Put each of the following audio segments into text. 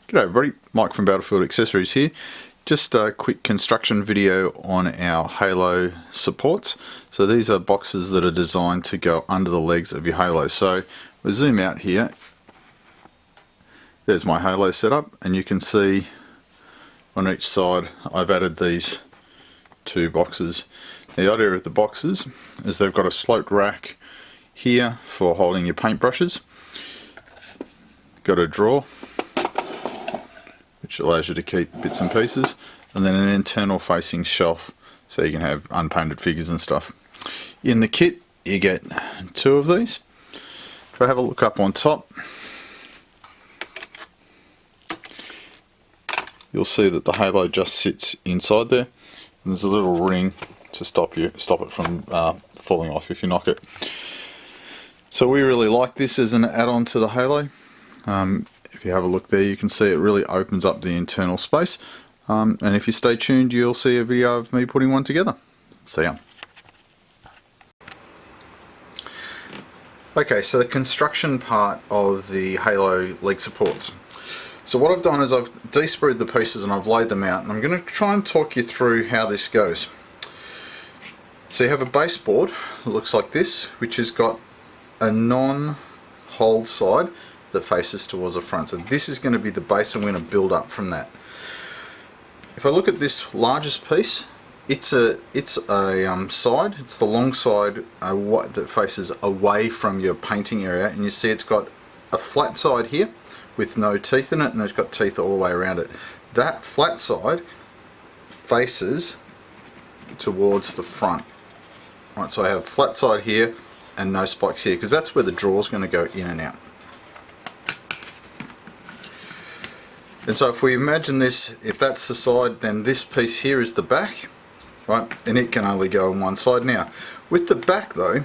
G'day everybody, Mike from Battlefield Accessories here. Just a quick construction video on our Halo supports. So these are boxes that are designed to go under the legs of your Halo. So we zoom out here, there's my Halo setup, and you can see on each side I've added these two boxes. The idea of the boxes is they've got a sloped rack here for holding your paintbrushes, got a drawer which allows you to keep bits and pieces, and then an internal facing shelf so you can have unpainted figures and stuff. In the kit you get two of these. If I have a look up on top, you'll see that the Halo just sits inside there, and there's a little ring to stop it from falling off if you knock it. So we really like this as an add-on to the Halo. If you have a look there, you can see it really opens up the internal space, and if you stay tuned you'll see a video of me putting one together. See ya. Okay, so the construction part of the Halo leg supports. So what I've done is I've de-sprued the pieces and I've laid them out, and I'm going to try and talk you through how this goes. So you have a baseboard that looks like this, which has got a non-hold side that faces towards the front. So this is going to be the base, and we're going to build up from that. If I look at this largest piece, it's a side, it's the long side that faces away from your painting area, and you see it's got a flat side here with no teeth in it, and there's got teeth all the way around it. That flat side faces towards the front. Right, so I have flat side here and no spikes here, because that's where the drawer is going to go in and out. And so if we imagine this, if that's the side, then this piece here is the back, right? And it can only go on one side. Now, with the back though,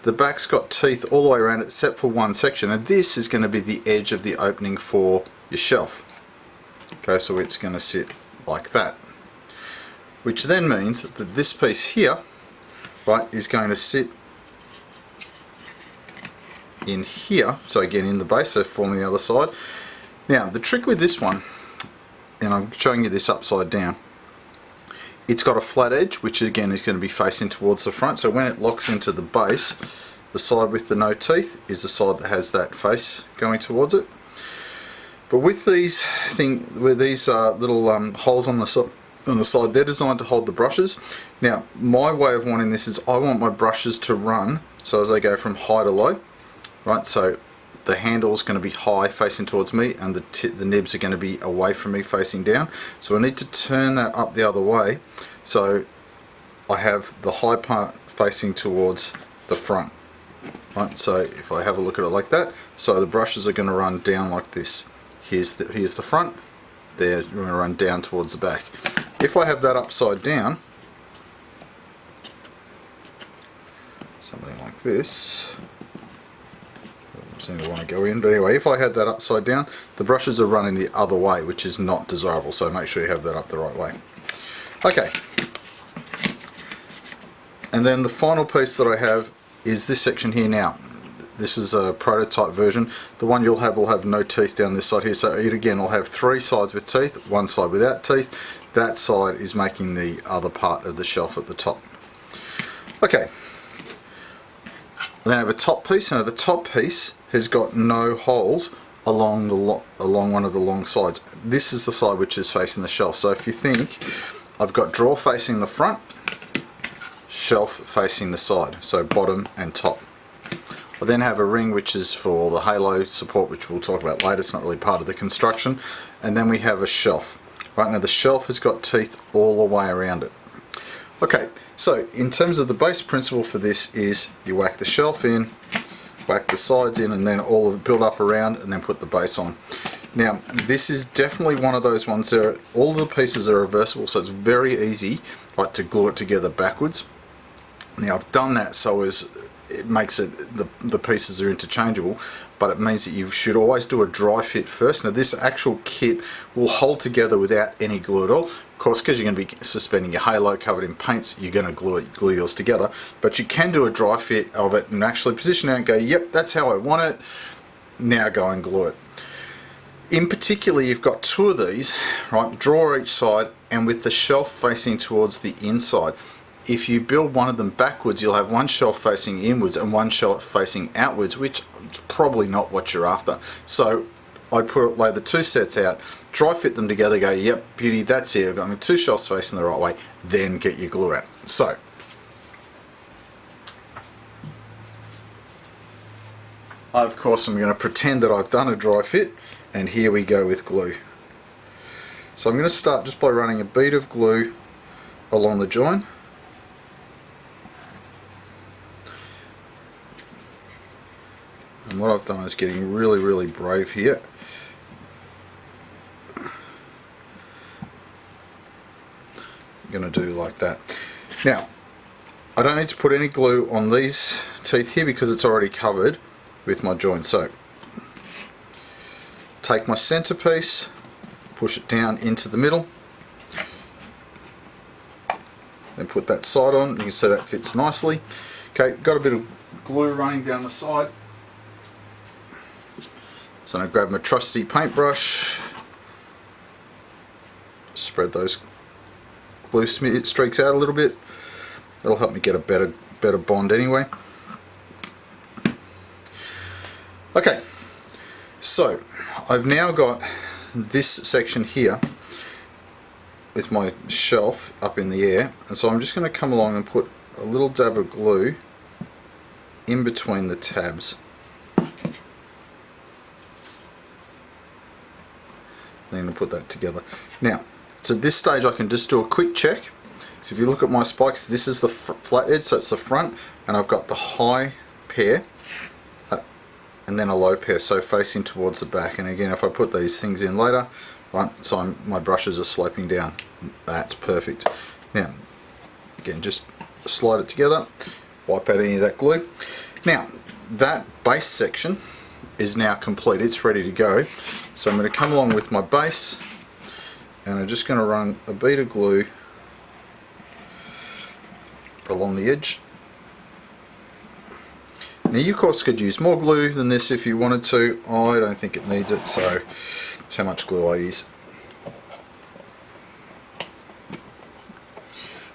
the back's got teeth all the way around it except for one section, and this is going to be the edge of the opening for your shelf. Okay, so it's going to sit like that, which then means that this piece here, right, is going to sit in here, so again in the base, so forming the other side. Now the trick with this one, and I'm showing you this upside down, it's got a flat edge which again is going to be facing towards the front, so when it locks into the base, the side with the no teeth is the side that has that face going towards it. But with these little holes on the side, they're designed to hold the brushes. Now my way of wanting this is I want my brushes to run so as they go from high to low, right? So the handle is going to be high facing towards me, and the nibs are going to be away from me facing down. So I need to turn that up the other way so I have the high part facing towards the front. Right, so if I have a look at it like that, so the brushes are going to run down like this. Here's the front, they're going to run down towards the back. If I have that upside down, something like this, doesn't seem to want to go in, but anyway, if I had that upside down, the brushes are running the other way, which is not desirable, so make sure you have that up the right way. Okay, and then the final piece that I have is this section here. Now this is a prototype version. The one you'll have will have no teeth down this side here, so it again will have three sides with teeth, one side without teeth. That side is making the other part of the shelf at the top. Okay, then I have a top piece, and the top piece has got no holes along one of the long sides. This is the side which is facing the shelf. So if you think, I've got drawer facing the front, shelf facing the side, so bottom and top. I then have a ring which is for the Halo support, which we'll talk about later, it's not really part of the construction, and then we have a shelf. Right, now the shelf has got teeth all the way around it. Okay, so in terms of the base principle for this is you whack the shelf in, whack the sides in, and then all of it build up around, and then put the base on. Now this is definitely one of those ones there, all the pieces are reversible, so it's very easy, like, to glue it together backwards. Now I've done that so as it makes it, the pieces are interchangeable, but it means that you should always do a dry fit first. Now this actual kit will hold together without any glue at all. Of course, because you're going to be suspending your Halo covered in paints, you're going to glue yours together, but you can do a dry fit of it and actually position it and go, yep, that's how I want it, now go and glue it. In particular, you've got two of these, right? Drawer each side, and with the shelf facing towards the inside. If you build one of them backwards, you'll have one shelf facing inwards and one shelf facing outwards, which is probably not what you're after. So I'd lay the two sets out, dry fit them together, go, yep, beauty, that's it. I've got my two shelves facing the right way, then get your glue out. So, of course, I'm going to pretend that I've done a dry fit, and here we go with glue. So I'm going to start just by running a bead of glue along the join. And what I've done is getting really brave here. I'm going to do like that. Now, I don't need to put any glue on these teeth here because it's already covered with my joint. So, take my centerpiece, push it down into the middle, then put that side on. You can see that fits nicely. Okay, got a bit of glue running down the side. So I'm going to grab my trusty paintbrush, spread those glue streaks out a little bit. That'll help me get a better bond anyway. Okay, so I've now got this section here with my shelf up in the air, and so I'm just going to come along and put a little dab of glue in between the tabs. I'm going to put that together. Now, so at this stage I can just do a quick check. So if you look at my spikes, this is the flat edge, so it's the front, and I've got the high pair and then a low pair, so facing towards the back. And again, if I put these things in later, right, so my brushes are sloping down. That's perfect. Now, again, just slide it together, wipe out any of that glue. Now, that base section is now complete. It's ready to go. So I'm going to come along with my base, and I'm just going to run a bead of glue along the edge. Now you of course could use more glue than this if you wanted to. I don't think it needs it, so that's how much glue I use.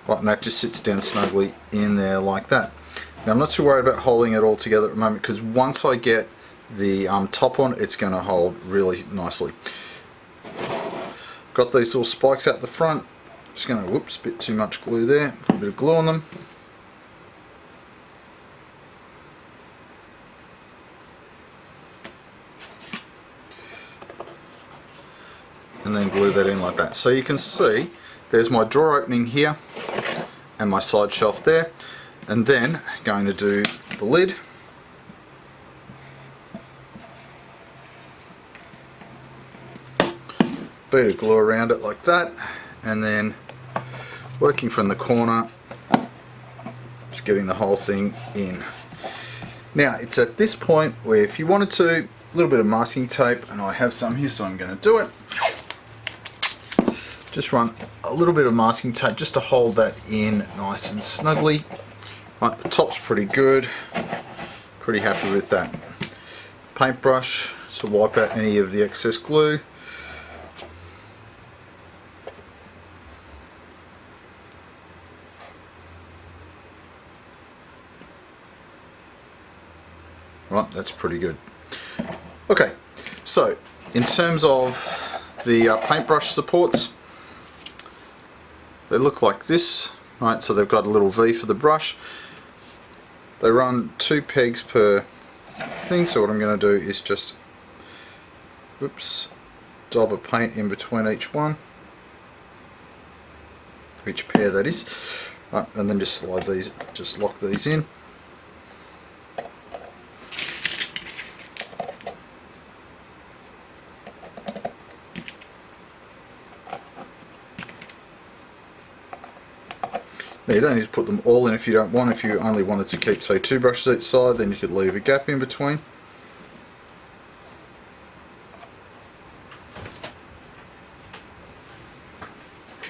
Right, and that just sits down snugly in there like that. Now I'm not too worried about holding it all together at the moment, because once I get the top on, it's going to hold really nicely. Got these little spikes out the front. Just going to, whoops, bit too much glue there. Put a bit of glue on them. And then glue that in like that. So you can see there's my drawer opening here and my side shelf there, and then going to do the lid. Bead of glue around it like that, and then working from the corner, just getting the whole thing in. Now it's at this point where if you wanted to, a little bit of masking tape, and I have some here, so I'm going to do it. Just run a little bit of masking tape just to hold that in nice and snugly. Right, the top's pretty good. Pretty happy with that. Paintbrush to wipe out any of the excess glue. Right, that's pretty good. Okay, so in terms of the paintbrush supports, they look like this, right? So they've got a little V for the brush. They run 2 pegs per thing, so what I'm going to do is just, whoops, dab of paint in between each one, each pair that is, right, and then just slide these, just lock these in. Now you don't need to put them all in if you don't want. If you only wanted to keep, say, 2 brushes each side, then you could leave a gap in between.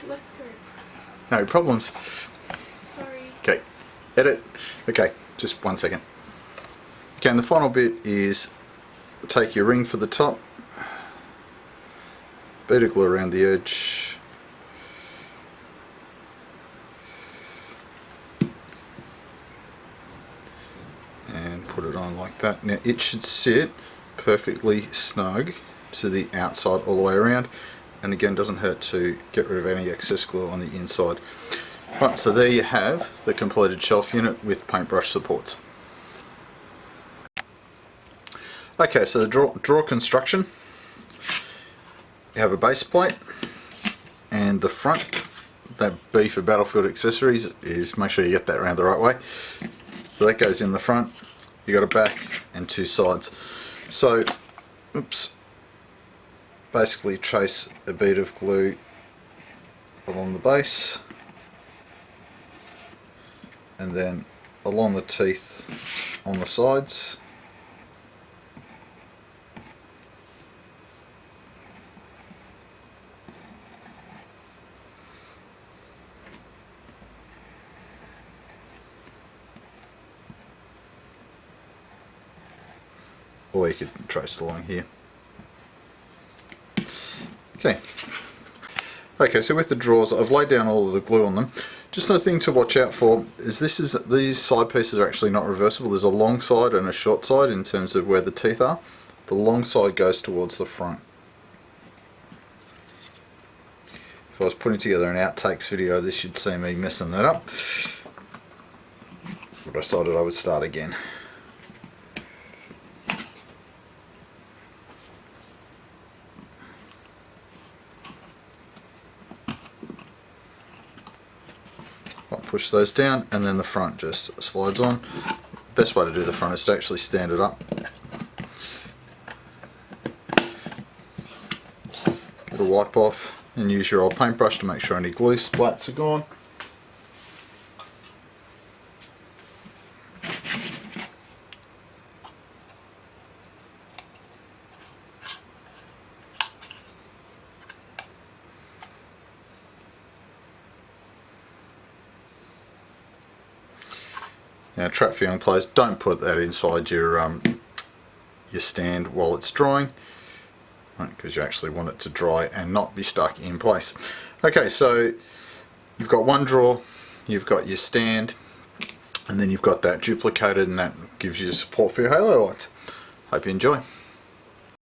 Looks good. No problems. Sorry. Okay, edit. Okay, just 1 second. Okay, and the final bit is take your ring for the top, bit of glue around the edge. And put it on like that. Now it should sit perfectly snug to the outside all the way around, and again doesn't hurt to get rid of any excess glue on the inside. Right, so there you have the completed shelf unit with paintbrush supports. Okay, so the drawer construction. You have a base plate, and the front, that B for Battlefield Accessories, is make sure you get that around the right way. So that goes in the front. You got a back and two sides. So, oops, basically trace a bead of glue along the base, and then along the teeth on the sides. Or you could trace along here. Okay, so with the drawers, I've laid down all of the glue on them. Just a thing to watch out for is these side pieces are actually not reversible. There's a long side and a short side in terms of where the teeth are. The long side goes towards the front. If I was putting together an outtakes video, this should see me messing that up. But I decided I would start again. I'll push those down, and then the front just slides on. Best way to do the front is to actually stand it up. Get a wipe off and use your old paintbrush to make sure any glue splats are gone. Now, trap for young players, don't put that inside your stand while it's drying, because you actually want it to dry and not be stuck in place. Okay, so you've got one drawer, you've got your stand, and then you've got that duplicated, and that gives you support for your halo lights. Hope you enjoy.